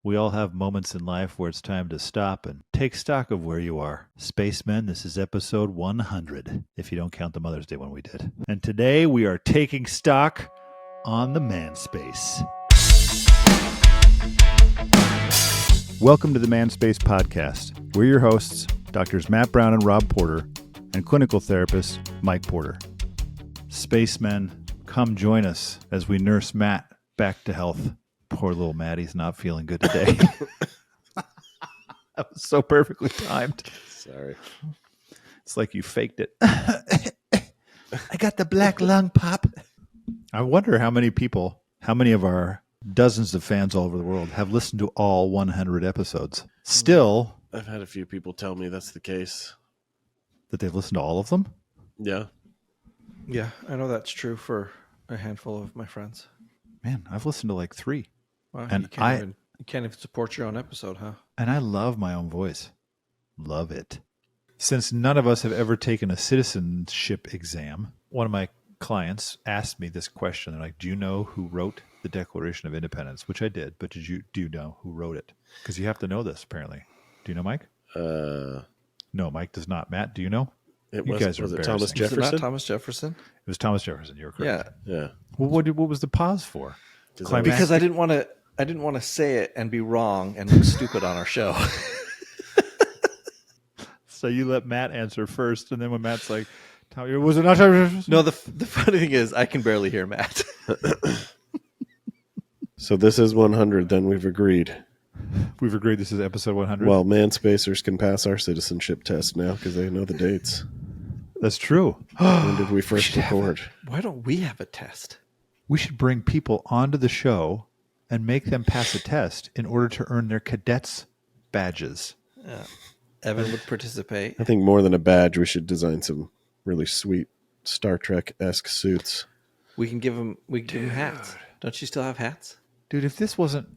We all have moments in life where it's time to stop and take stock of where you are. Spacemen, this is episode 100, if you don't count the Mother's Day one we did. And today we are taking stock on the Manspace. Welcome to the Manspace podcast. We're your hosts, Drs. Matt Brown and Rob Porter, and clinical therapist Mike Porter. Spacemen, come join us as we nurse Matt back to health. Poor little Maddie's not feeling good today. That was so perfectly timed. Sorry. It's like you faked it. I got the black lung pop. I wonder how many of our dozens of fans all over the world have listened to all 100 episodes. Still, I've had a few people tell me that's the case. That they've listened to all of them? Yeah. Yeah, I know that's true for a handful of my friends. Man, I've listened to like 3. Wow, And you can't even support your own episode, huh? And I love my own voice. Love it. Since none of us have ever taken a citizenship exam, one of my clients asked me this question. They're like, do you know who wrote the Declaration of Independence? Which I did, but do you know who wrote it? Because you have to know this, apparently. Do you know, Mike? No, Mike does not. Matt, do you know? Was it Thomas Jefferson? Was it not Thomas Jefferson? It was Thomas Jefferson. You're correct. Yeah. Well, what was the pause for? Because I didn't want to say it and be wrong and look stupid on our show. So you let Matt answer first, and then when Matt's like, was it not Thomas Jefferson? No, the funny thing is I can barely hear Matt. So this is 100, then we've agreed. We've agreed this is episode 100? Well, Manspacers can pass our citizenship test now because they know the dates. That's true. When did we first record? Why don't we have a test? We should bring people onto the show and make them pass a test in order to earn their cadets badges. Yeah. Evan would participate. I think more than a badge, we should design some really sweet Star Trek-esque suits. We can give them hats. Don't you still have hats? Dude, if this wasn't,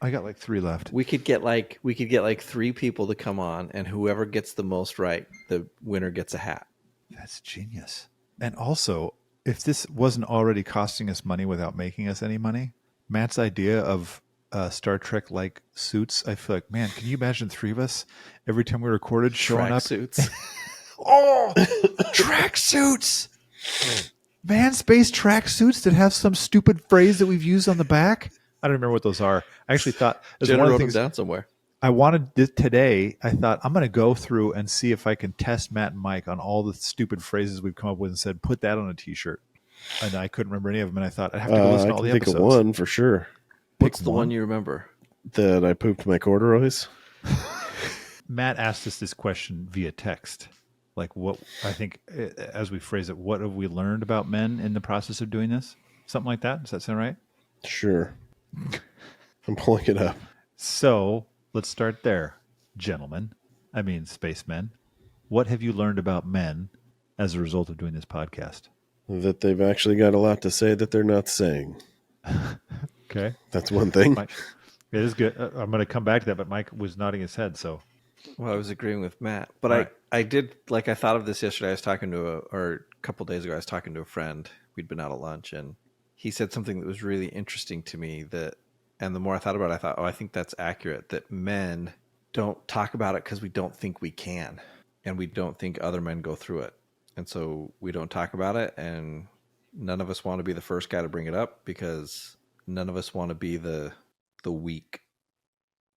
I got like 3 left. We could get like 3 people to come on, and whoever gets the most right, the winner gets a hat. That's genius. And also, if this wasn't already costing us money without making us any money, Matt's idea of Star Trek-like suits, I feel like, man, can you imagine 3 of us every time we recorded showing up? Suits. Oh, track suits. Manspace track suits that have some stupid phrase that we've used on the back. I don't remember what those are. I actually thought Jenna wrote them down somewhere. I wanted today. I thought I'm going to go through and see if I can test Matt and Mike on all the stupid phrases we've come up with and said, put that on a T-shirt. And I couldn't remember any of them. And I thought I'd have to go listen to all the episodes. I can think of one for sure. What's the one you remember? That I pooped my corduroys. Matt asked us this question via text. Like, what I think, as we phrase it, what have we learned about men in the process of doing this? Something like that. Does that sound right? Sure. I'm pulling it up. So let's start there, spacemen. What have you learned about men as a result of doing this podcast? That they've actually got a lot to say that they're not saying. Okay. That's one thing. Mike, it is good. I'm going to come back to that, but Mike was nodding his head, so. Well, I was agreeing with Matt, but right. I did, I thought of this yesterday. I was talking to a couple days ago, I was talking to a friend. We'd been out at lunch, and he said something that was really interesting to me and the more I thought about it, I thought, I think that's accurate, that men don't talk about it because we don't think we can, and we don't think other men go through it. And so we don't talk about it, and none of us want to be the first guy to bring it up because none of us want to be the weak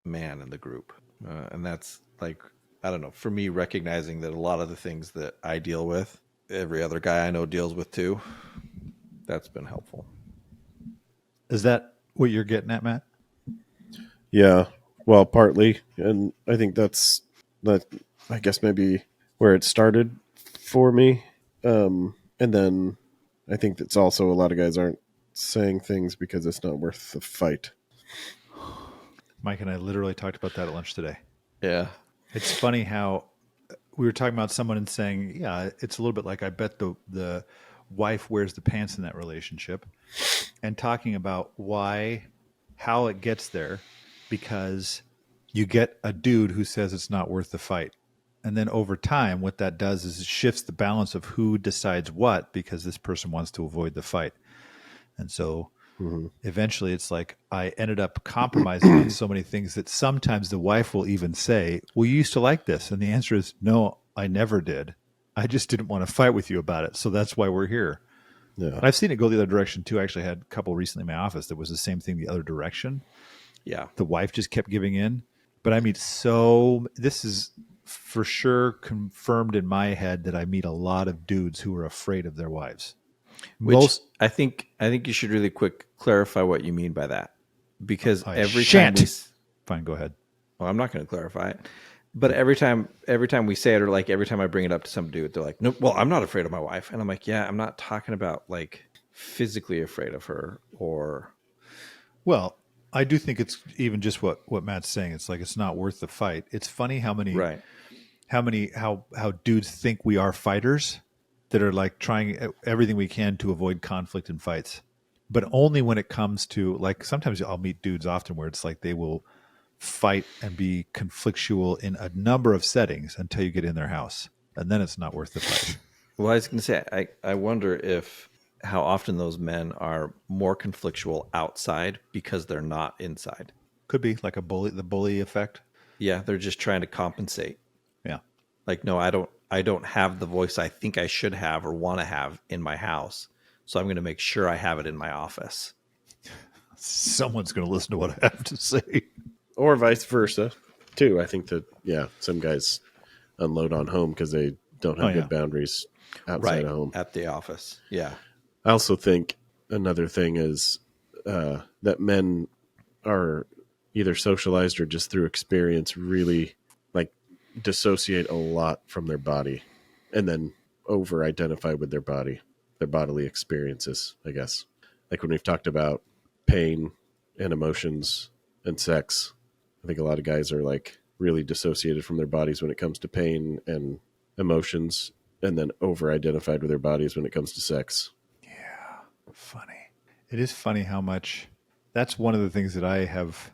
man in the group. And that's like, I don't know, for me, recognizing that a lot of the things that I deal with, every other guy I know deals with too, that's been helpful. Is that what you're getting at, Matt? Yeah, well, partly. And I think that's I guess maybe where it started for me. And then I think that's also a lot of guys aren't saying things because it's not worth the fight. Mike and I literally talked about that at lunch today. Yeah. It's funny how we were talking about someone and saying, yeah, it's a little bit like I bet the wife wears the pants in that relationship, and talking about how it gets there, because you get a dude who says it's not worth the fight. And then over time, what that does is it shifts the balance of who decides what, because this person wants to avoid the fight. And so eventually it's like I ended up compromising on so many things that sometimes the wife will even say, well, you used to like this. And the answer is, no, I never did. I just didn't want to fight with you about it. So that's why we're here. Yeah. And I've seen it go the other direction too. I actually had a couple recently in my office that was the same thing the other direction. Yeah. The wife just kept giving in. But I meet this is for sure confirmed in my head that I meet a lot of dudes who are afraid of their wives. Which I think you should really quick clarify what you mean by that, because I every shan't. time we, Fine, go ahead. well, I'm not going to clarify it, but every time we say it, or like every time I bring it up to some dude, they're like, "No, well, I'm not afraid of my wife," and I'm like, "Yeah, I'm not talking about like physically afraid of her or." Well, I do think it's even just what Matt's saying. It's like it's not worth the fight. It's funny how many Right. how dudes think we are fighters that are like trying everything we can to avoid conflict and fights. But only when it comes to, like, sometimes I'll meet dudes often where it's like they will fight and be conflictual in a number of settings until you get in their house. And then it's not worth the fight. Well, I was going to say, I wonder if how often those men are more conflictual outside because they're not inside. Could be like the bully effect. Yeah, they're just trying to compensate. Yeah. Like, no, I don't have the voice I think I should have or want to have in my house. So I'm going to make sure I have it in my office. Someone's going to listen to what I have to say. Or vice versa, too. I think that, some guys unload on home because they don't have good boundaries outside of home. At the office. Yeah. I also think another thing is that men are either socialized or just through experience really like dissociate a lot from their body and then over identify with their body, their bodily experiences, I guess. Like when we've talked about pain and emotions and sex, I think a lot of guys are like really dissociated from their bodies when it comes to pain and emotions, and then over identified with their bodies when it comes to sex. Yeah. Funny. It is funny how much that's one of the things that I have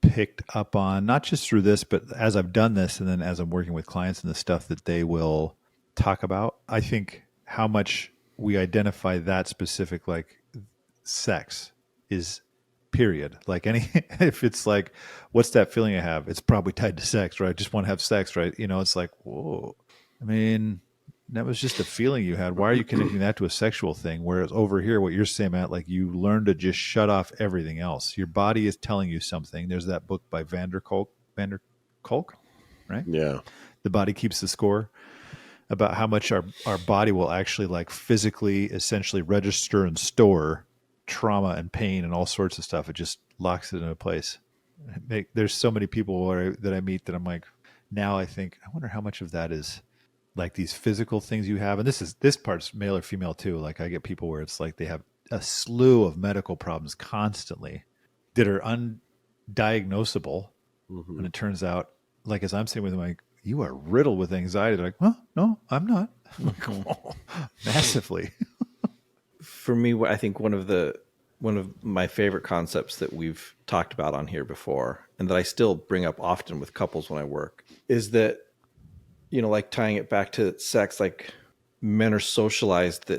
picked up on, not just through this, but as I've done this and then as I'm working with clients and the stuff that they will talk about. I think how much we identify that specific, like sex is period. Like if it's like, what's that feeling I have? It's probably tied to sex, right? I just want to have sex, right? It's like, whoa. I mean, that was just a feeling you had. Why are you connecting that to a sexual thing? Whereas over here, what you're saying, Matt, like you learn to just shut off everything else. Your body is telling you something. There's that book by Vander Kolk, right? Yeah. The Body Keeps the Score, about how much our body will actually like physically essentially register and store trauma and pain and all sorts of stuff. It just locks it into place. There's so many people that I meet that I'm like, now I think, I wonder how much of that is like these physical things you have. And this part's male or female too. Like I get people where it's like they have a slew of medical problems constantly that are undiagnosable. Mm-hmm. And it turns out, like, as I'm sitting with them, like, you are riddled with anxiety. They're like, well, no, I'm not. I'm like, oh, massively. For me, I think one of my favorite concepts that we've talked about on here before, and that I still bring up often with couples when I work, is that, like tying it back to sex, like men are socialized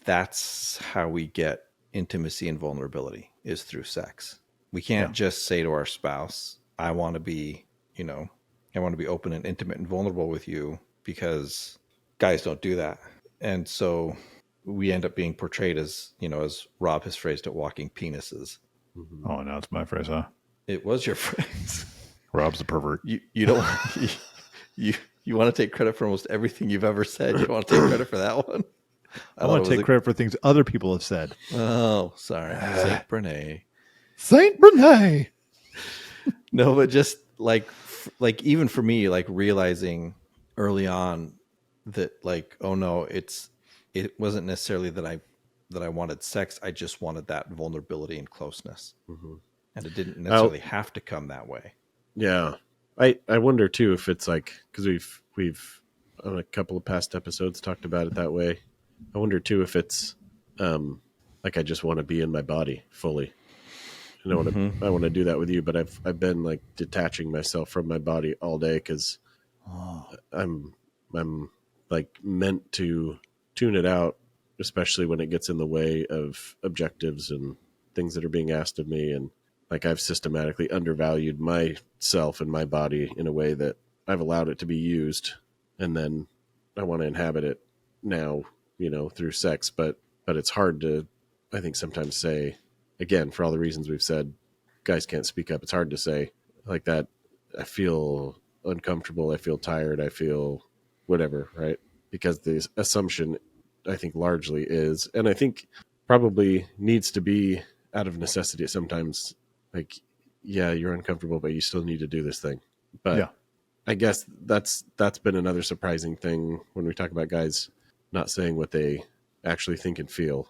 that's how we get intimacy and vulnerability is through sex. We can't just say to our spouse, I want to be open and intimate and vulnerable with you, because guys don't do that. And so we end up being portrayed as, as Rob has phrased it, walking penises. Mm-hmm. Oh, now it's my phrase, huh? It was your phrase. Rob's the pervert. You don't you want to take credit for almost everything you've ever said. You want to take credit for that one? I want to take credit for things other people have said. Oh, sorry. Saint Brene. Saint Brene. No, but just like even for me, like realizing early on that like, oh no, it wasn't necessarily that I wanted sex. I just wanted that vulnerability and closeness. Mm-hmm. And it didn't necessarily have to come that way. Yeah. I wonder too if it's like, because we've on a couple of past episodes talked about it that way. I wonder too if it's like I just want to be in my body fully. I want to do that with you, but I've been like detaching myself from my body all day because I'm like meant to tune it out, especially when it gets in the way of objectives and things that are being asked of me, and like I've systematically undervalued myself and my body in a way that I've allowed it to be used, and then I want to inhabit it now, through sex. But it's hard to, I think, sometimes say, again, for all the reasons we've said, guys can't speak up. It's hard to say like that. I feel uncomfortable. I feel tired. I feel whatever, right? Because the assumption, I think, largely is, and I think probably needs to be out of necessity sometimes, like, yeah, you're uncomfortable, but you still need to do this thing. But Yeah. I guess that's been another surprising thing when we talk about guys not saying what they actually think and feel.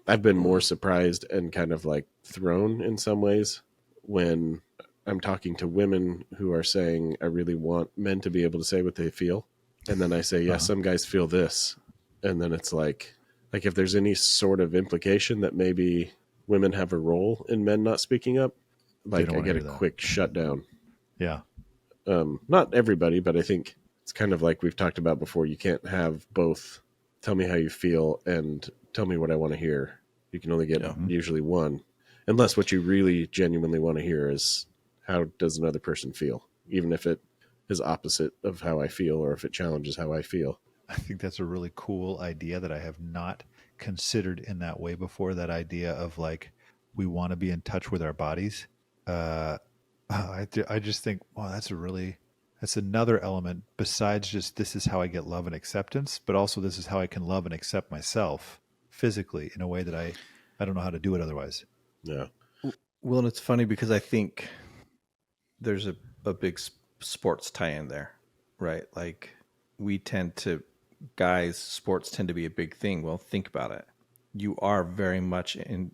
I've been more surprised and kind of like thrown in some ways when I'm talking to women who are saying, I really want men to be able to say what they feel. And then I say, yeah, some guys feel this. And then it's like if there's any sort of implication that maybe women have a role in men not speaking up, like I get a quick shutdown. Yeah. Not everybody, but I think it's kind of like we've talked about before. You can't have both tell me how you feel and tell me what I want to hear. You can only get usually one, unless what you really genuinely want to hear is how does another person feel, even if it is opposite of how I feel or if it challenges how I feel. I think that's a really cool idea that I have not considered in that way before. That idea of like, we want to be in touch with our bodies. I just think, wow, that's another element besides just this is how I get love and acceptance, but also this is how I can love and accept myself physically in a way that I don't know how to do it otherwise. Yeah. Well, and it's funny because I think there's a big sports tie-in there, right? Like sports tend to be a big thing. Well, think about it. You are very much in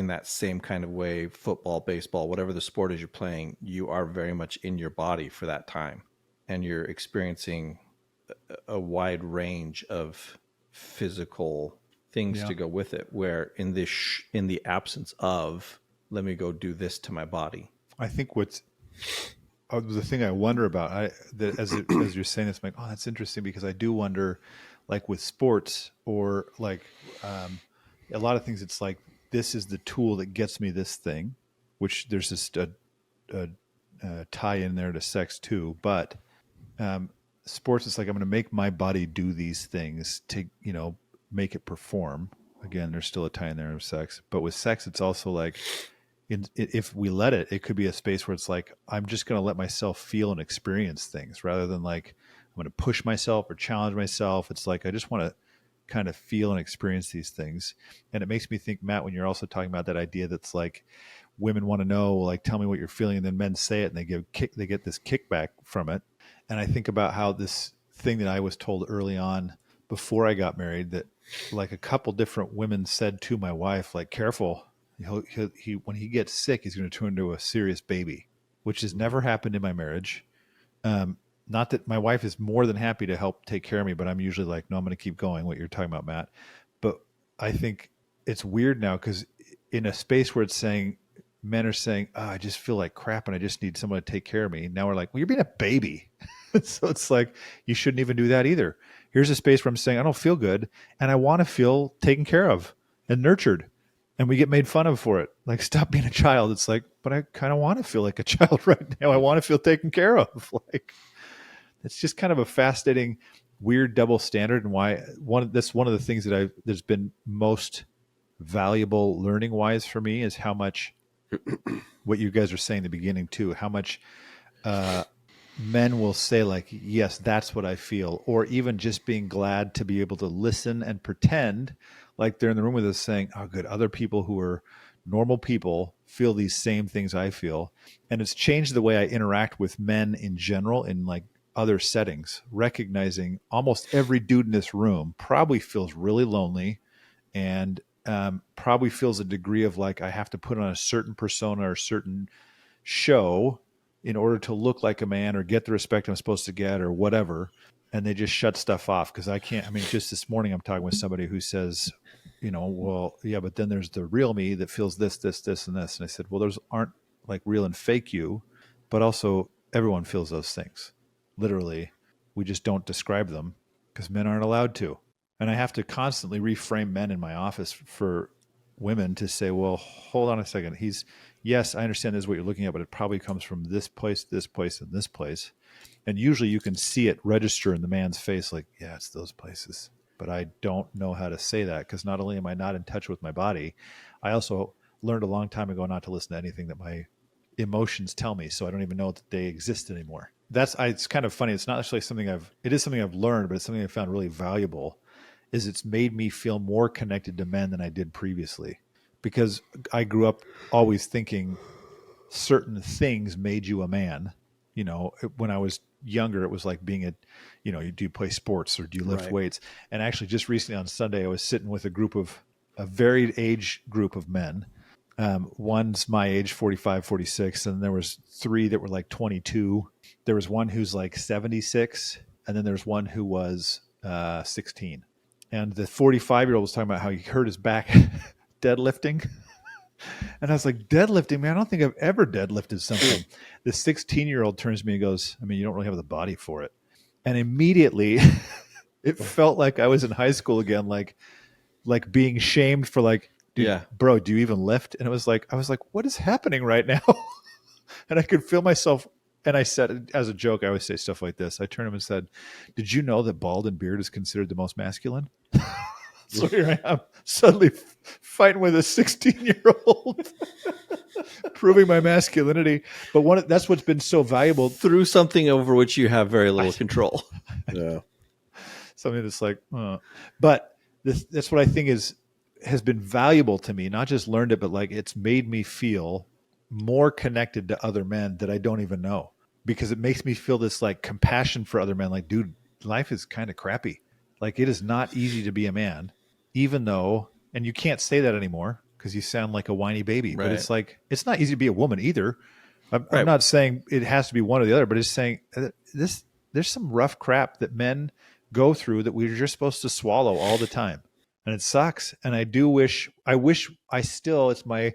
that same kind of way, football, baseball, whatever the sport is you're playing, you are very much in your body for that time. And you're experiencing a wide range of physical things to go with it, where in the absence of, let me go do this to my body. I think the thing I wonder about, as you're saying this, I'm like, oh, that's interesting, because I do wonder, like with sports or like a lot of things, it's like, this is the tool that gets me this thing, which there's just a tie in there to sex too. But sports, it's like, I'm going to make my body do these things to, make it perform. Again, there's still a tie in there of sex. But with sex, it's also like, if we let it could be a space where it's like, I'm just going to let myself feel and experience things rather than like, I'm going to push myself or challenge myself. It's like, I just want to kind of feel and experience these things. And it makes me think, Matt, when you're also talking about that idea that's like, women want to know, like, tell me what you're feeling, and then men say it and they get this kickback from it. And I think about how this thing that I was told early on before I got married, that like a couple different women said to my wife, like, careful, he when he gets sick, he's going to turn into a serious baby, which has never happened in my marriage. Not that my wife is more than happy to help take care of me, but I'm usually like, no, I'm going to keep going, what you're talking about, Matt. But I think it's weird now, because in a space where it's saying, men are saying, oh, I just feel like crap and I just need someone to take care of me. Now we're like, well, you're being a baby. So it's like, you shouldn't even do that either. Here's a space where I'm saying, I don't feel good and I want to feel taken care of and nurtured. And we get made fun of for it. Like, stop being a child. It's like, but I kind of want to feel like a child right now. I want to feel taken care of. Like, it's just kind of a fascinating, weird double standard. And why that's one of the things that there's been most valuable learning wise for me, is how much what you guys are saying in the beginning too, how much men will say like, yes, that's what I feel. Or even just being glad to be able to listen and pretend like they're in the room with us, saying, oh, good, other people who are normal people feel these same things I feel. And it's changed the way I interact with men in general in like other settings, recognizing almost every dude in this room probably feels really lonely and probably feels a degree of like, I have to put on a certain persona or a certain show in order to look like a man or get the respect I'm supposed to get or whatever. And they just shut stuff off because I can't. I mean, just this morning I'm talking with somebody who says, well, yeah, but then there's the real me that feels this, this, this, and this. And I said, well, those aren't like real and fake you, but also everyone feels those things. Literally, we just don't describe them because men aren't allowed to. And I have to constantly reframe men in my office for women to say, well, hold on a second. Yes, I understand this is what you're looking at, but it probably comes from this place, and this place. And usually you can see it register in the man's face like, yeah, it's those places. But I don't know how to say that because not only am I not in touch with my body, I also learned a long time ago not to listen to anything that my emotions tell me. So I don't even know that they exist anymore. It's kind of funny. It's not actually it is something I've learned, but it's something I found really valuable is it's made me feel more connected to men than I did previously because I grew up always thinking certain things made you a man. You know, when I was younger, it was like being do you play sports or do you lift Right. weights? And actually just recently on Sunday, I was sitting with a varied age group of men. One's my age, 45, 46. And there was 3 that were like 22. There was one who's like 76. And then there's one who was 16. And the 45-year-old was talking about how he hurt his back deadlifting. And I was like, deadlifting, man, I don't think I've ever deadlifted something. The 16-year-old turns to me and goes, I mean, you don't really have the body for it. And immediately it felt like I was in high school again, like being shamed for like, dude, Yeah. bro, do you even lift? And I was like, what is happening right now? And I could feel myself. And I said, as a joke, I always say stuff like this. I turned him and said, did you know that bald and beard is considered the most masculine? So here I am, suddenly fighting with a 16-year-old, proving my masculinity. But that's what's been so valuable. Through something over which you have very little control. Yeah. Something that's like, but that's what I think has been valuable to me. Not just learned it, but like it's made me feel more connected to other men that I don't even know, because it makes me feel this like compassion for other men. Like, dude, life is kind of crappy. Like it is not easy to be a man, even though, and you can't say that anymore because you sound like a whiny baby. Right. But it's like it's not easy to be a woman either. I'm Right. not saying it has to be one or the other, but it's saying there's some rough crap that men go through that we're just supposed to swallow all the time, and it sucks. And I wish I still it's my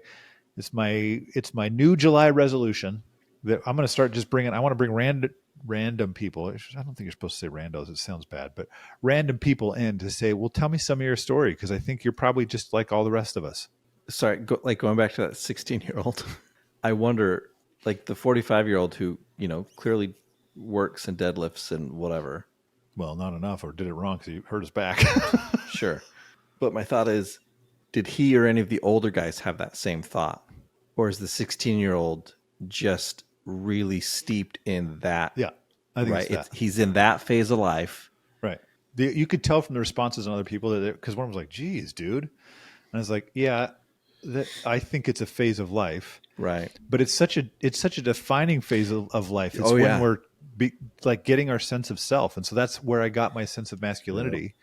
new July resolution that I'm going to start just bringing. I want to bring random people. I don't think you're supposed to say randos. It sounds bad, but random people in to say, well, tell me some of your story. Cause I think you're probably just like all the rest of us. Sorry, going back to that 16-year-old, I wonder, like the 45-year-old who, clearly works and deadlifts and whatever. Well, not enough, or did it wrong because he hurt his back. Sure. But my thought is, did he or any of the older guys have that same thought? Or is the 16-year-old just really steeped in that? Yeah, I think right. it's that. He's in that phase of life. Right. You could tell from the responses on other people because one was like, geez, dude. And I was like, yeah, I think it's a phase of life. Right. But it's such a defining phase of life. It's when we're like getting our sense of self. And so that's where I got my sense of masculinity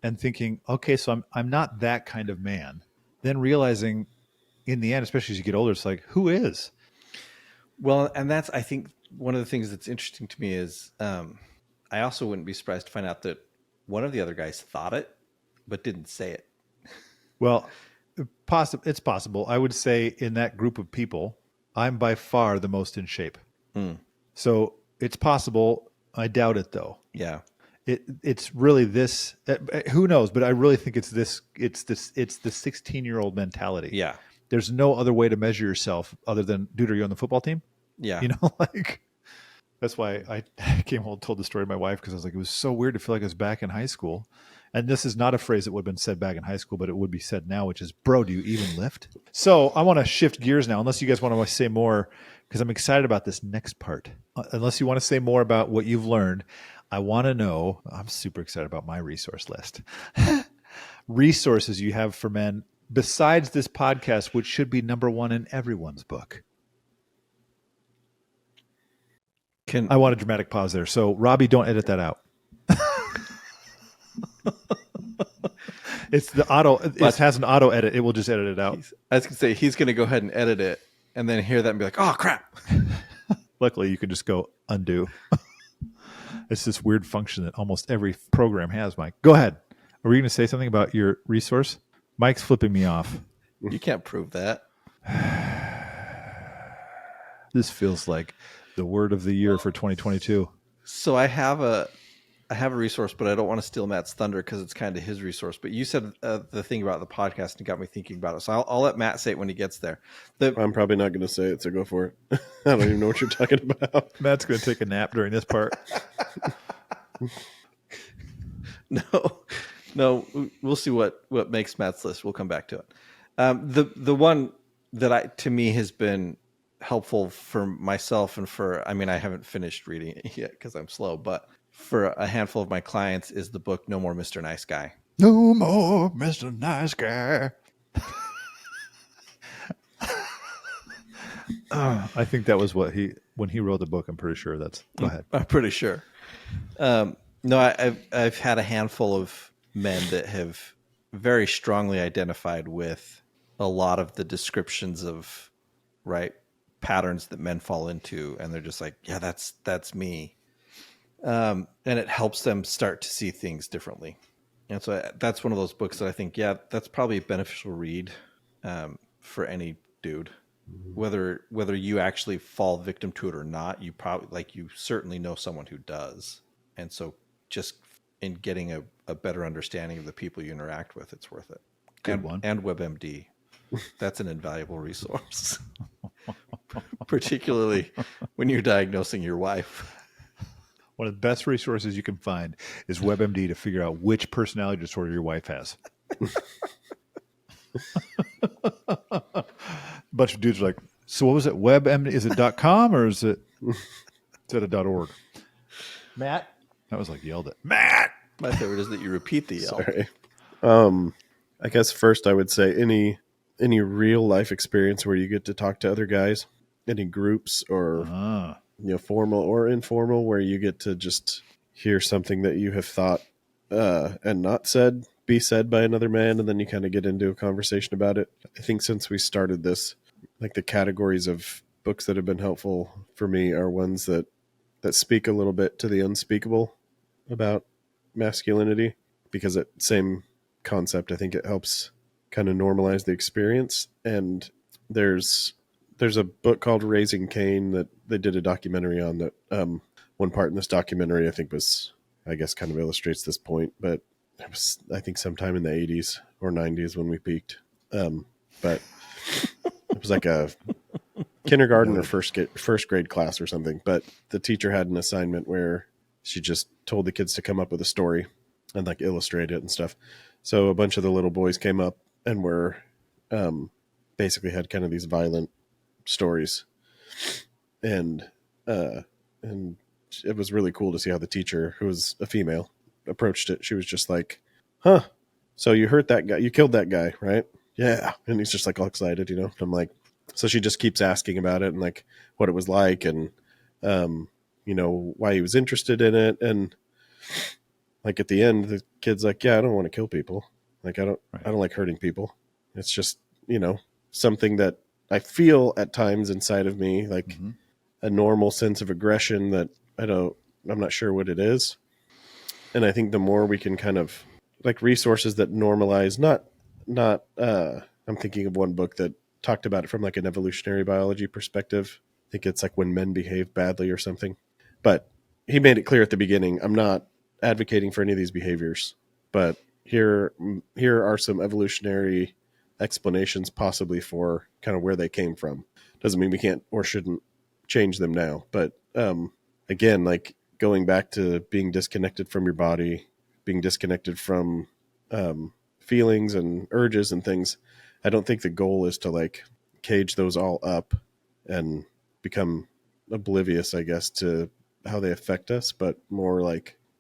and thinking, okay, so I'm not that kind of man. Then realizing in the end, especially as you get older, it's like, who is? Well, and that's, I think, one of the things that's interesting to me is I also wouldn't be surprised to find out that one of the other guys thought it, but didn't say it. Well, it's possible. I would say in that group of people, I'm by far the most in shape. So it's possible. I doubt it, though. Yeah. It's really this. Who knows? But I really think it's this. It's the 16-year-old mentality. Yeah. There's no other way to measure yourself other than, dude, are you on the football team? Yeah. Like that's why I came home and told the story to my wife, because I was like, it was so weird to feel like I was back in high school. And this is not a phrase that would have been said back in high school, but it would be said now, which is, bro, do you even lift? So I want to shift gears now, unless you guys want to say more, because I'm excited about this next part. Unless you want to say more about what you've learned, I want to know, I'm super excited about my resource list. Resources you have for men besides this podcast, which should be number one in everyone's book. I want a dramatic pause there. So Robbie, don't edit that out. It's the auto. It has an auto edit. It will just edit it out. I was going to say, he's going to go ahead and edit it and then hear that and be like, oh, crap. Luckily, you can just go undo. It's this weird function that almost every program has, Mike. Go ahead. Are we going to say something about your resource? Mike's flipping me off. You can't prove that. This feels like the word of the year for 2022. So I have I have a resource, but I don't want to steal Matt's thunder because it's kind of his resource. But you said the thing about the podcast and got me thinking about it. So I'll let Matt say it when he gets there. I'm probably not going to say it, so go for it. I don't even know what you're talking about. Matt's going to take a nap during this part. No, we'll see what makes Matt's list. We'll come back to it. The one that to me has been helpful for myself and I haven't finished reading it yet because I'm slow, but for a handful of my clients is the book No More Mr. Nice Guy. No more Mr. Nice Guy. I think that was when he wrote the book. I'm pretty sure go ahead. I'm pretty sure. No, I've had a handful of men that have very strongly identified with a lot of the descriptions of patterns that men fall into, and they're just like, yeah, that's me. And it helps them start to see things differently. And so that's one of those books that I think, yeah, that's probably a beneficial read for any dude, whether you actually fall victim to it or not. You probably you certainly know someone who does, and so just in getting a better understanding of the people you interact with, it's worth it. Good one. And WebMD, that's an invaluable resource, particularly when you're diagnosing your wife. One of the best resources you can find is WebMD to figure out which personality disorder your wife has. A bunch of dudes are like, so what was it? WebMD? Is it .com or is it a .org? Matt? That was like yelled at. Matt! My favorite is that you repeat the yell. Sorry. I guess first I would say any real life experience where you get to talk to other guys, any groups or formal or informal, where you get to just hear something that you have thought and not said be said by another man, and then you kind of get into a conversation about it. I think since we started this, the categories of books that have been helpful for me are ones that speak a little bit to the unspeakable about masculinity, because that same concept, I think it helps kind of normalize the experience. And there's a book called Raising Cain that they did a documentary on, that one part in this documentary I think was, I guess, kind of illustrates this point, but it was, I think, sometime in the 80s or 90s when we peaked. But it was like a kindergarten or first grade class or something. But the teacher had an assignment where she just told the kids to come up with a story and illustrate it and stuff. So a bunch of the little boys came up and were basically had kind of these violent stories, and it was really cool to see how the teacher, who was a female, approached it. She was just like, huh, so you hurt that guy, you killed that guy, right? Yeah. And he's just all excited, And I'm like, so she just keeps asking about it and what it was like, and why he was interested in it. And at the end, the kid's like, yeah, I don't want to kill people. I don't like hurting people. It's just, something that I feel at times inside of me, a normal sense of aggression that I'm not sure what it is. And I think the more we can kind of resources that normalize, not I'm thinking of one book that talked about it from an evolutionary biology perspective. I think it's When Men Behave Badly or something. But he made it clear at the beginning, I'm not advocating for any of these behaviors, but here are some evolutionary explanations possibly for kind of where they came from. Doesn't mean we can't or shouldn't change them now. But again, going back to being disconnected from your body, being disconnected from feelings and urges and things, I don't think the goal is to cage those all up and become oblivious, I guess, to how they affect us, but more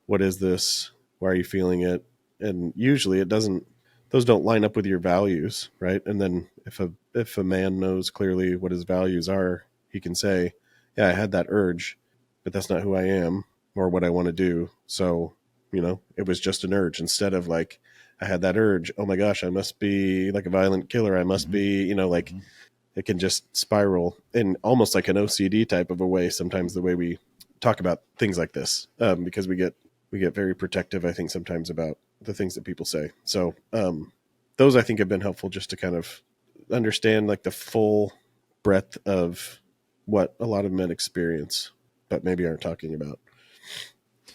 what is this? Why are you feeling it? And usually those don't line up with your values, right? And then if a man knows clearly what his values are, he can say, yeah, I had that urge, but that's not who I am or what I want to do. So, it was just an urge, instead of I had that urge. Oh my gosh, I must be a violent killer. I must be, it can just spiral in almost an OCD type of a way. Sometimes the way we talk about things like this, because we get very protective, I think, sometimes about the things that people say. So those I think have been helpful, just to kind of understand the full breadth of what a lot of men experience, but maybe aren't talking about.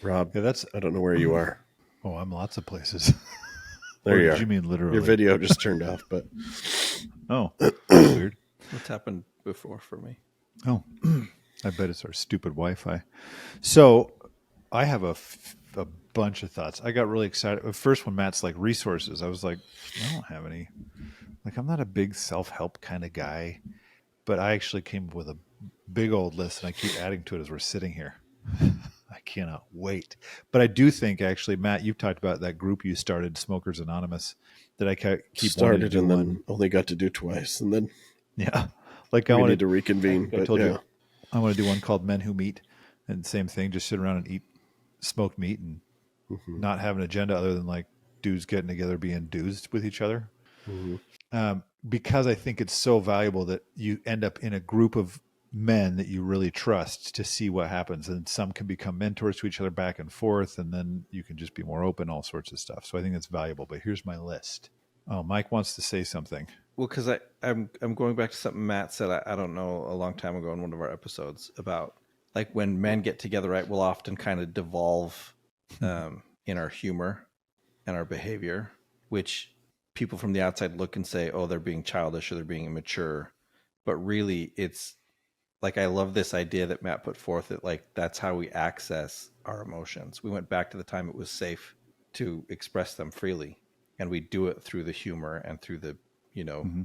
Rob, Yeah, that's. I don't know where you are. Oh, I'm lots of places. There Or you did are. you mean literally? Your video just turned off, but Oh, that's weird. What's happened before for me? Oh, I bet it's our stupid Wi-Fi. So I have a bunch of thoughts. I got really excited. At first, when Matt's like resources, I was like, I don't have any. Like, I'm not a big self-help kind of guy, but I actually came up with a big old list, and I keep adding to it as we're sitting here. I cannot wait. But I do think, actually, Matt, you've talked about that group you started, Smokers Anonymous, that I keep wanting to started do and one. then only got to do twice, and then Yeah, like I we want need to reconvene. I But told yeah, you, I want to do one called Men Who Meet, and same thing, just sit around and eat smoked meat and not have an agenda other than like dudes getting together, being dudes with each other. Because I think it's so valuable that you end up in a group of men that you really trust to see what happens, and some can become mentors to each other back and forth, and then you can just be more open, all sorts of stuff. So I think it's valuable. But here's my list. Oh, Mike wants to say something. Well, because I'm going back to something Matt said, I don't know, a long time ago in one of our episodes about like when men get together, right, we'll often kind of devolve in our humor and our behavior, which people from the outside look and say, oh, they're being childish or they're being immature. But really, it's like, I love this idea that Matt put forth that like that's how we access our emotions. We went back to the time it was safe to express them freely, and we do it through the humor and through the,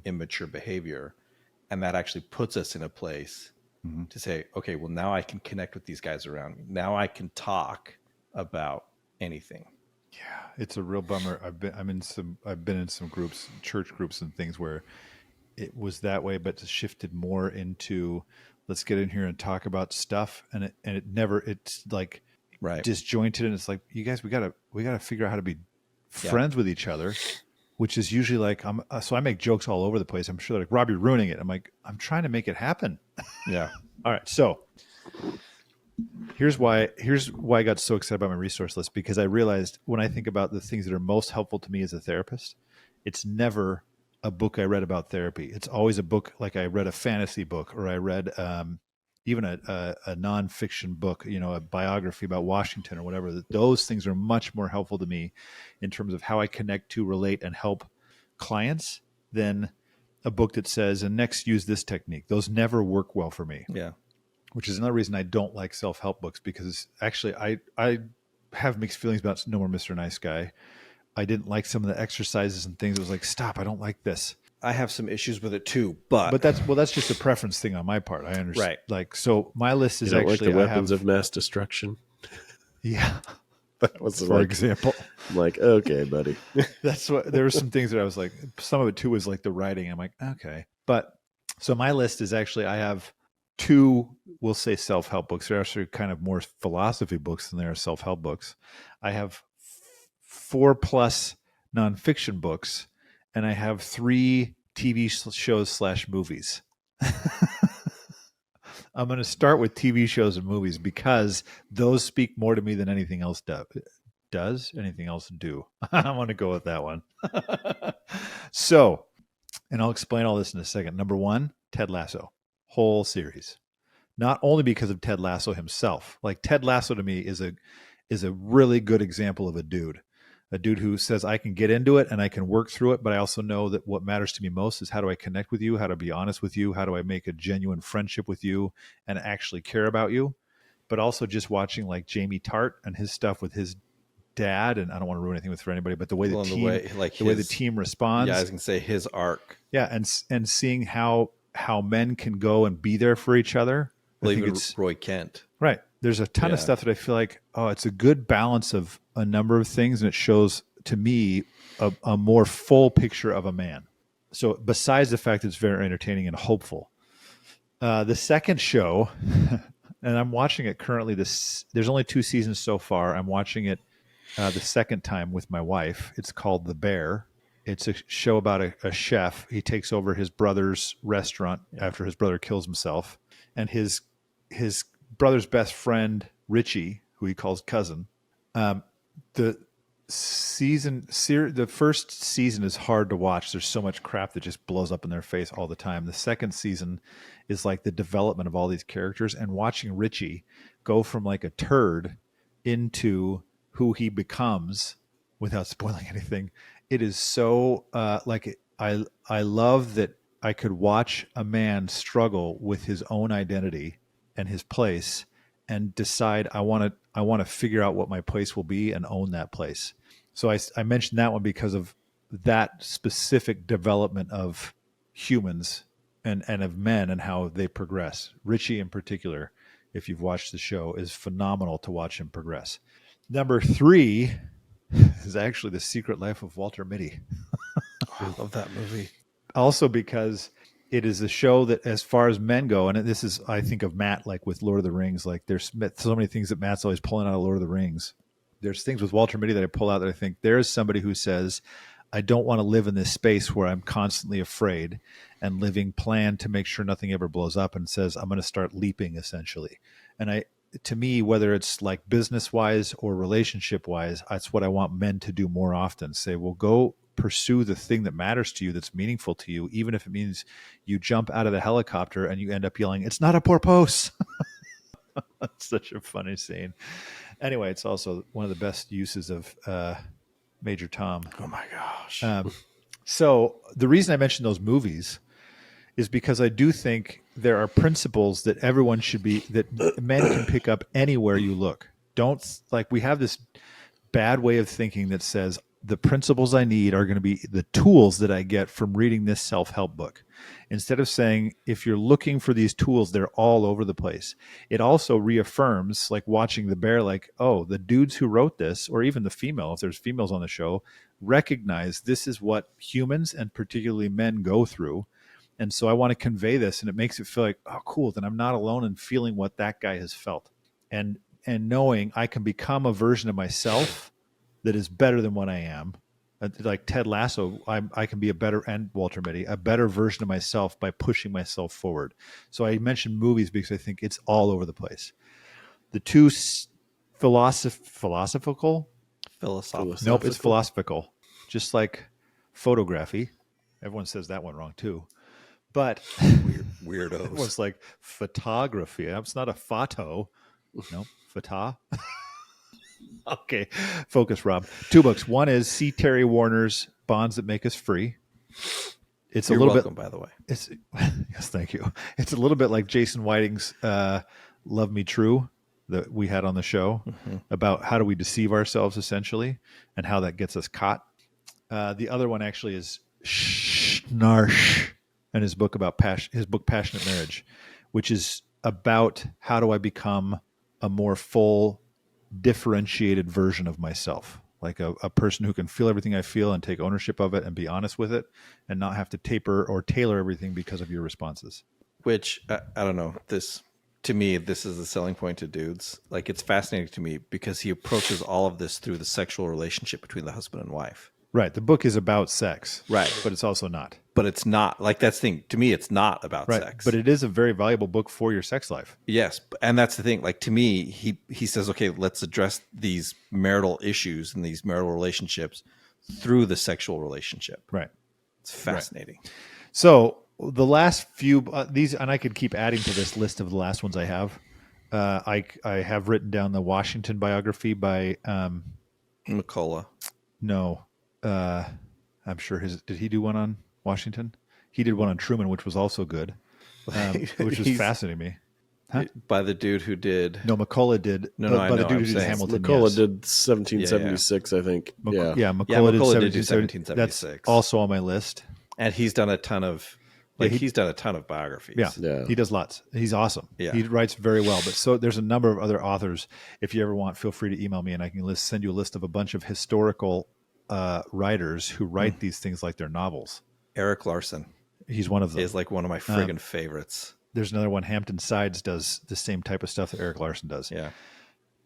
immature behavior. And that actually puts us in a place to say, okay, well, now I can connect with these guys around me. Now I can talk about anything. Yeah, it's a real bummer. I've been in some groups, church groups and things where it was that way, but it shifted more into let's get in here and talk about stuff, and it's like Right. disjointed, and it's like, you guys, we gotta figure out how to be friends with each other, which is usually like so I make jokes all over the place. I'm sure they're like, Rob, you're ruining it. I'm like, I'm trying to make it happen. Yeah. All right, so here's why I got so excited about my resource list, because I realized when I think about the things that are most helpful to me as a therapist, it's never a book I read about therapy. It's always a book, like I read a fantasy book, or I read even a nonfiction book, a biography about Washington or whatever. Those things are much more helpful to me in terms of how I connect to, relate, and help clients than a book that says, and next use this technique. Those never work well for me. Yeah. Which is another reason I don't like self-help books, because actually I have mixed feelings about No More Mr. Nice Guy. I didn't like some of the exercises and things. It was like, stop, I don't like this. I have some issues with it too, but that's just a preference thing on my part. I understand. Right. Like, so my list is you don't actually like the weapons of mass destruction. Yeah. That was For example. I'm like, okay, buddy. That's what, there were some things that I was like, some of it too was like the writing. I'm like, okay. But so my list is actually, I have two, we'll say self-help books. They're actually kind of more philosophy books than they are self-help books. I have 4+ nonfiction books, and I have 3 TV shows / movies. I'm going to start with TV shows and movies because those speak more to me than anything else does. Anything else do? I'm going to go with that one. So, and I'll explain all this in a second. Number 1, Ted Lasso, whole series. Not only because of Ted Lasso himself. Like, Ted Lasso to me is a really good example of a dude who says, I can get into it and I can work through it, but I also know that what matters to me most is how do I connect with you? How to be honest with you? How do I make a genuine friendship with you and actually care about you? But also just watching like Jamie Tart and his stuff with his dad, and I don't want to ruin anything for anybody, but the way the team responds. Yeah, I was gonna say his arc. Yeah, and seeing how men can go and be there for each other. Well, even Roy Kent. Right. There's a ton of stuff that I feel like, it's a good balance of a number of things, and it shows to me a more full picture of a man. So besides the fact that it's very entertaining and hopeful, the second show, and I'm watching it currently. There's only 2 seasons so far. I'm watching it the second time with my wife. It's called The Bear. It's a show about a chef. He takes over his brother's restaurant after his brother kills himself, and his brother's best friend, Richie, who he calls cousin. The first season is hard to watch. There's so much crap that just blows up in their face all the time. The second season is like the development of all these characters, and watching Richie go from like a turd into who he becomes without spoiling anything. It is so I love that I could watch a man struggle with his own identity and his place and decide I want to figure out what my place will be and own that place. So I mentioned that one because of that specific development of humans and of men and how they progress. Richie in particular, if you've watched the show, is phenomenal to watch him progress. Number 3 is actually The Secret Life of Walter Mitty. I love that movie. Also because it is a show that, as far as men go, and this is, I think of Matt, like with Lord of the Rings, like there's so many things that Matt's always pulling out of Lord of the Rings. There's things with Walter Mitty that I pull out that I think there is somebody who says, I don't want to live in this space where I'm constantly afraid and living planned to make sure nothing ever blows up, and says, I'm going to start leaping essentially. And to me, whether it's like business wise or relationship wise, that's what I want men to do more often. Say, well, go pursue the thing that matters to you, that's meaningful to you, even if it means you jump out of the helicopter and you end up yelling, it's not a porpoise. That's such a funny scene. Anyway, it's also one of the best uses of Major Tom. Oh my gosh. So the reason I mentioned those movies is because I do think there are principles that everyone should be, that men can pick up anywhere you look. Don't, like, we have this bad way of thinking that says the principles I need are going to be the tools that I get from reading this self-help book. Instead of saying, if you're looking for these tools, they're all over the place. It also reaffirms, like watching The Bear, like, oh, the dudes who wrote this, or even the female, if there's females on the show, recognize this is what humans and particularly men go through. And so I want to convey this, and it makes it feel like, oh, cool, then I'm not alone in feeling what that guy has felt. And knowing I can become a version of myself that is better than what I am. Like Ted Lasso, I can be a better, and Walter Mitty, a better version of myself by pushing myself forward. So I mentioned movies because I think it's all over the place. The two philosophical? Nope, it's philosophical. Just like photography. Everyone says that one wrong too. But Weirdos. It was like photography. It's not a photo. No, phota. Okay, focus, Rob. 2 books. One is C. Terry Warner's Bonds That Make Us Free. It's You're a little welcome, bit, by the way. It's yes, thank you. It's a little bit like Jason Whiting's "Love Me True" that we had on the show, about how do we deceive ourselves essentially, and how that gets us caught. The other one actually is Schnarch, and his book about Passionate Marriage, which is about how do I become a more full, differentiated version of myself, like a person who can feel everything I feel and take ownership of it and be honest with it, and not have to taper or tailor everything because of your responses. Which I don't know. This, to me, this is the selling point to dudes. Like, it's fascinating to me because he approaches all of this through the sexual relationship between the husband and wife. Right. The book is about sex. Right. But it's also not. But it's not, like, that's the thing. To me, it's not about Right. sex. But it is a very valuable book for your sex life. Yes. And that's the thing. Like, to me, he says, okay, let's address these marital issues and these marital relationships through the sexual relationship. Right. It's fascinating. Right. So the last few, these, and I could keep adding to this list of the last ones I have. I have written down the Washington biography by McCullough. No. I'm sure did he do one on Washington? He did one on Truman, which was also good, which was fascinating me. Huh? By the dude who did. No, McCullough did. No, I by know, the dude I'm who did saying. Hamilton. McCullough Yes. did 1776, I think. McCullough did did 1776. That's also on my list. And he's done a ton of, he's done a ton of biographies. Yeah, he does lots. He's awesome. Yeah. He writes very well. But so there's a number of other authors. If you ever want, feel free to email me, and I can send you a list of a bunch of historical writers who write these things like they're novels. Eric Larson. He's one of them. Is like one of my friggin' favorites. There's another one. Hampton Sides does the same type of stuff that Eric Larson does. Yeah.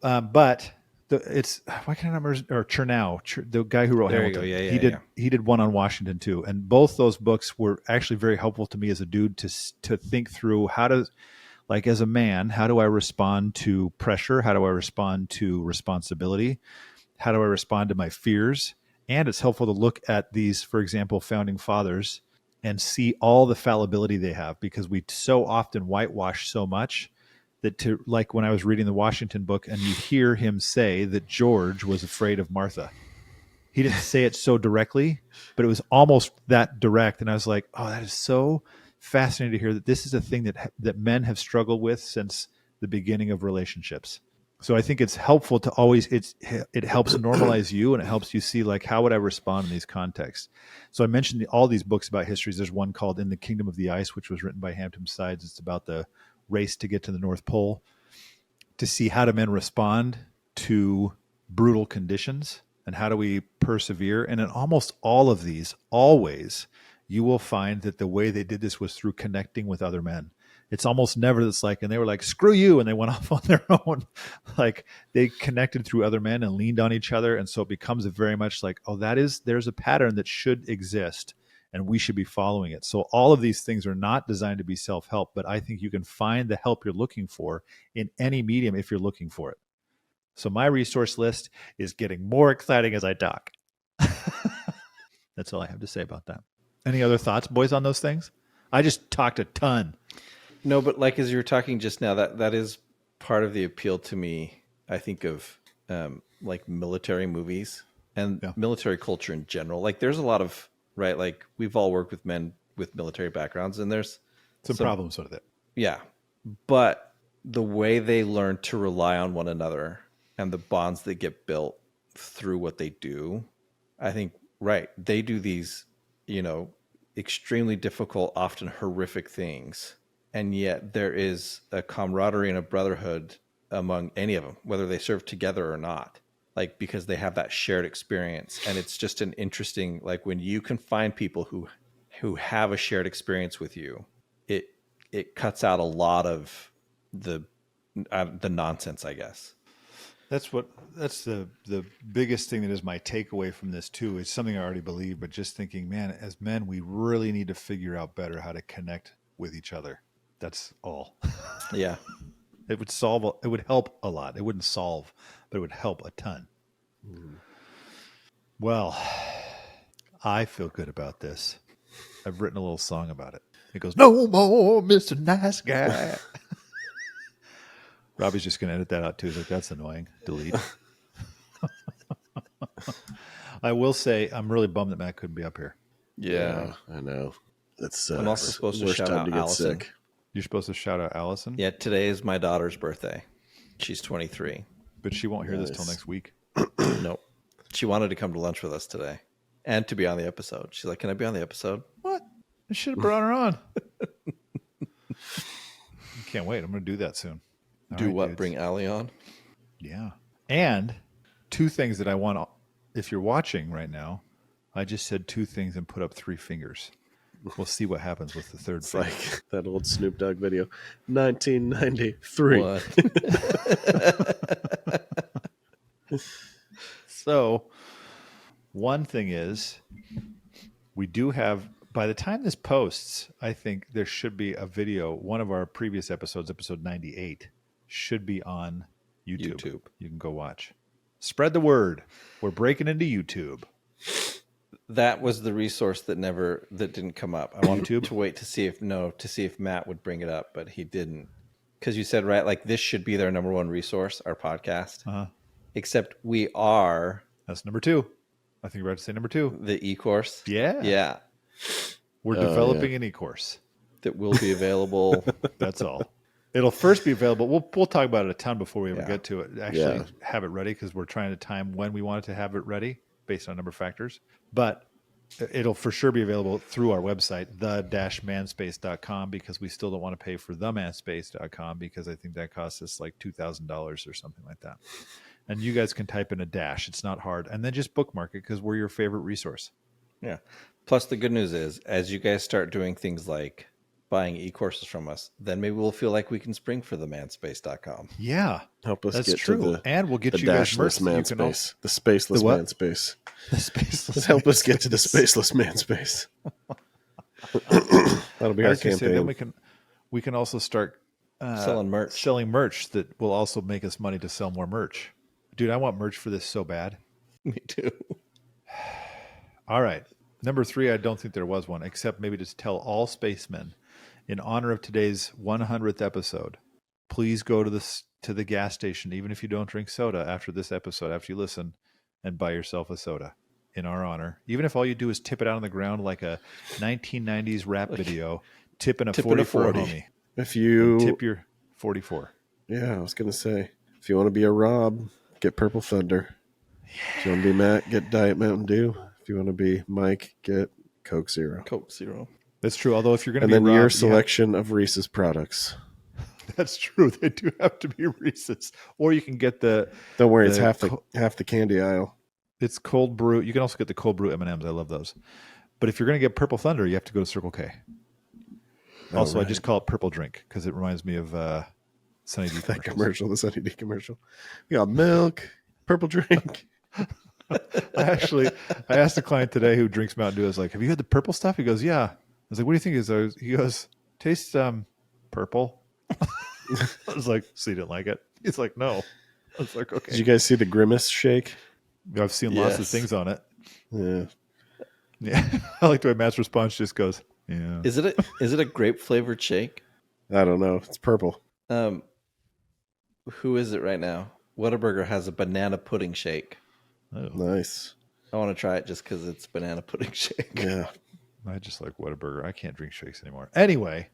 But it's, why can't I remember, or Chernow, the guy who wrote Hamilton. He did one on Washington too. And both those books were actually very helpful to me as a dude to think through how to, like, as a man, how do I respond to pressure? How do I respond to responsibility? How do I respond to my fears? And it's helpful to look at these, for example, founding fathers, and see all the fallibility they have, because we so often whitewash so much that to like when I was reading the Washington book and you hear him say that George was afraid of Martha. He didn't say it so directly, but it was almost that direct. And I was like, oh, that is so fascinating to hear that this is a thing that men have struggled with since the beginning of relationships. So I think it's helpful to always it helps normalize you, and it helps you see like how would I respond in these contexts. So I mentioned all these books about histories. There's one called In the Kingdom of the Ice, which was written by Hampton Sides. It's about the race to get to the North Pole, to see how do men respond to brutal conditions and how do we persevere. And in almost all of these, always, you will find that the way they did this was through connecting with other men. It's almost never this like, and they were like, screw you, and they went off on their own. Like they connected through other men and leaned on each other. And so it becomes a very much like, oh, there's a pattern that should exist and we should be following it. So all of these things are not designed to be self-help, but I think you can find the help you're looking for in any medium if you're looking for it. So my resource list is getting more exciting as I talk. That's all I have to say about that. Any other thoughts, boys, on those things? I just talked a ton. No, but like as you were talking just now, that is part of the appeal to me. I think of like military movies and military culture in general. Like there's a lot of right. Like we've all worked with men with military backgrounds, and there's some problems with it. Yeah, but the way they learn to rely on one another and the bonds that get built through what they do, I think they do these, extremely difficult, often horrific things. And yet there is a camaraderie and a brotherhood among any of them, whether they serve together or not, like because they have that shared experience. And it's just an interesting, like when you can find people who have a shared experience with you, it cuts out a lot of the nonsense, I guess. That's the biggest thing that is my takeaway from this too. It's something I already believe, but just thinking, man, as men, we really need to figure out better how to connect with each other. That's all. Yeah. It would help a lot. It wouldn't solve, but it would help a ton. Well, I feel good about this. I've written a little song about it. It goes, no more Mr. Nice Guy. Robbie's just going to edit that out too. He's like, that's annoying. Delete. I will say I'm really bummed that Matt couldn't be up here. Yeah, I know. That's I'm also supposed to shout out Allison. You're supposed to shout out Allison? Yeah, today is my daughter's birthday. She's 23. But she won't hear this till next week. Nope. She wanted to come to lunch with us today and to be on the episode. She's like, can I be on the episode? What? I should have brought her on. Can't wait. I'm going to do that soon. All right, what? Dudes. Bring Allie on? Yeah. And two things that I want, if you're watching right now, I just said two things and put up three fingers. We'll see what happens with the third finger. Like that old Snoop Dogg video, 1993. What? So, one thing is, we do have, by the time this posts, I think there should be a video. One of our previous episodes, episode 98, should be on YouTube. You can go watch. Spread the word. We're breaking into YouTube. That was the resource that didn't come up. I wanted to wait to see if Matt would bring it up, but he didn't. Because you said, right, like this should be their number one resource, our podcast. Uh-huh. Except we are. That's number two. I think we're about to say number two. The e-course. Yeah. Yeah. We're developing an e-course. That will be available. That's all. It'll first be available. We'll talk about it a ton before we ever get to it. Actually have it ready because we're trying to time when we want it to have it ready based on a number of factors. But it'll for sure be available through our website, the-manspace.com, because we still don't want to pay for the-manspace.com because I think that costs us like $2,000 or something like that. And you guys can type in a dash. It's not hard. And then just bookmark it because we're your favorite resource. Yeah. Plus the good news is as you guys start doing things like buying e-courses from us, then maybe we'll feel like we can spring for the manspace.com. Yeah. Help us That's get true. to And we'll get you guys merch. Manspace. The spaceless Manspace. The spaceless. Help us get to the spaceless Manspace. That'll be our campaign. Then we can also start selling merch that will also make us money to sell more merch. Dude, I want merch for this so bad. Me too. All right. Number 3, I don't think there was one, except maybe to tell all spacemen in honor of today's 100th episode please go to the gas station, even if you don't drink soda after this episode, after you listen, and buy yourself a soda in our honor. Even if all you do is tip it out on the ground like a 1990s rap video, tipping a 40 for a homie. If you and tip your 44. Yeah, I was going to say, if you want to be a Rob, get Purple Thunder. If you want to be Matt, get Diet Mountain Dew. If you want to be Mike, get Coke Zero. Coke Zero. That's true. Although if you're going to and be then Rob, your selection of Reese's products. That's true. They do have to be Reese's, or you can get the. Don't worry, it's half the candy aisle. It's cold brew. You can also get the cold brew M&Ms. I love those. But if you're going to get Purple Thunder, you have to go to Circle K. Also, right. I just call it Purple Drink because it reminds me of Sunny D commercial. The Sunny D commercial. We got milk, Purple Drink. I asked a client today who drinks Mountain Dew. I was like, "Have you had the purple stuff?" He goes, "Yeah." I was like, "What do you think?" He goes, "Tastes purple." I was like, "So you didn't like it?" He's like, "No." I was like, "Okay." Did you guys see the Grimace shake? I've seen lots of things on it. Yeah. I like the way Matt's response just goes, "Yeah." Is it a grape flavored shake? I don't know. It's purple. Who is it right now? Whataburger has a banana pudding shake. Oh. Nice. I want to try it just because it's banana pudding shake. Yeah. I just like Whataburger. I can't drink shakes anymore. Anyway,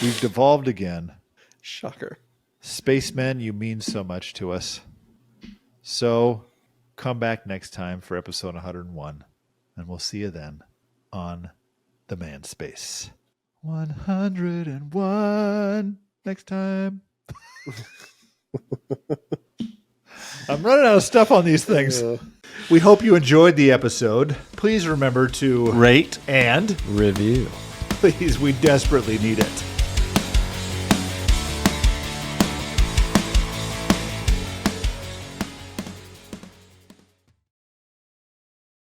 we've devolved again. Shocker. Spacemen, you mean so much to us. So come back next time for episode 101, and we'll see you then on the Manspace. 101 next time. I'm running out of stuff on these things. We hope you enjoyed the episode. Please remember to rate and review. Please, we desperately need it.